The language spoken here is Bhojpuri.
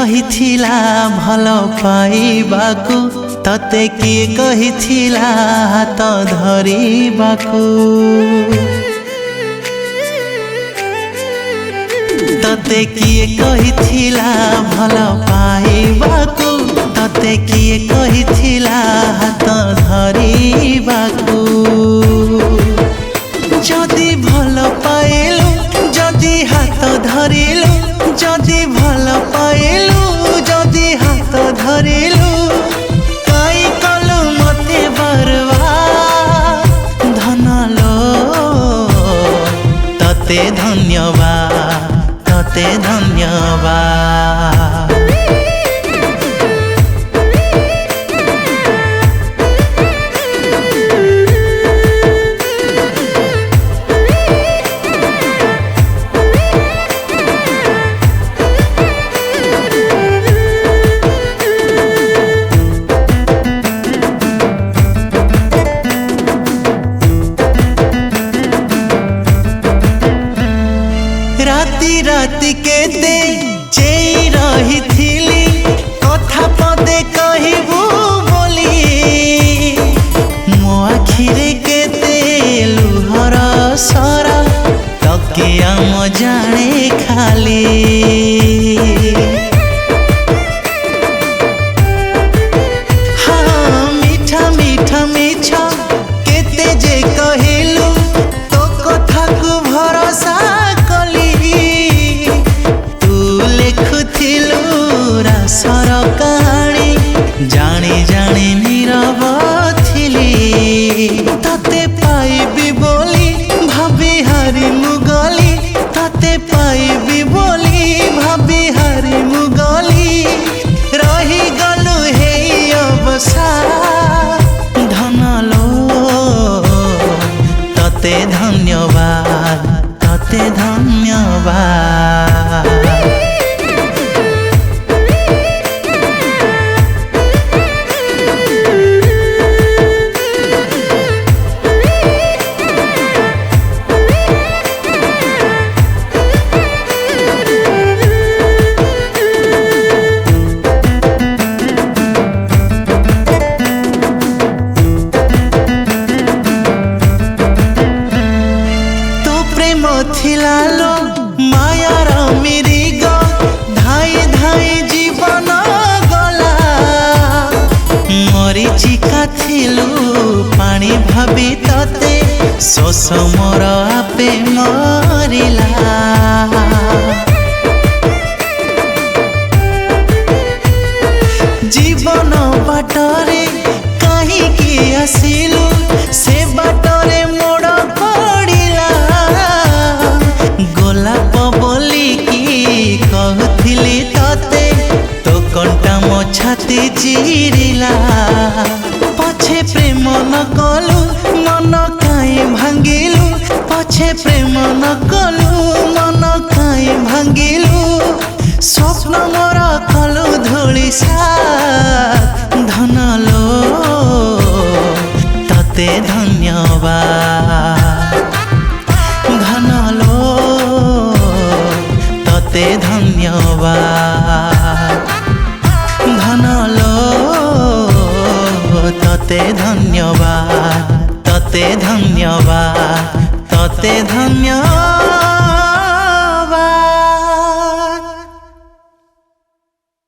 कहिथिला भल पाइबाकू तते किए कहिथिला हाथ धरिबाकू तते किए कहिथिला भल पाइबाकू तते किए कहिथिला हाथ धरिबाकू जदि भल पाइलु जदि हाथ धरिलु जदि भल पाइलु जदि हाथ धरिलु काई कलु मते बर्बाद धन लो तते धन्यवाद तते धन्यवाद। राति राति केते चेई रही थिली कथा पदे कहबू बोली मो आखिरे केते लुहर सरा तकिया मो जाने खाली हाँ मीठा मीठा मीठा केते जे कहिलु तो कथा को भरोसा सर कहानी जानी जानी नीरव थिली तते पाइबी बोली भाभी हारी मुगली तते पाइबी बोली भाभी हारी मुगली रही गलु हे अवसाद धन लो तते धन्यवाद तते धन्यवाद। थिला लो मायार मिरिग धाई धाई जीवन गला मरीचिका थिलु पानी भाभी तते शोष मोर आपे मरिला जीवन बाटरे कहीं आसिलु से बाटरे मोड़ पड़िला गोलाप बोली की कहथिली तते तो कंटा मो छाती चिरिला पछे प्रेम न कलु मन काई भांगिलु पछे प्रेम न कलु मन काई भांगिलु स्वप्न मोर कलु धूली साथ धन लो तते धन्यवाद धन लो तते धन्यवाद धन लो तते धन्यवाद तते धन्यवाद तते धन्यवाद।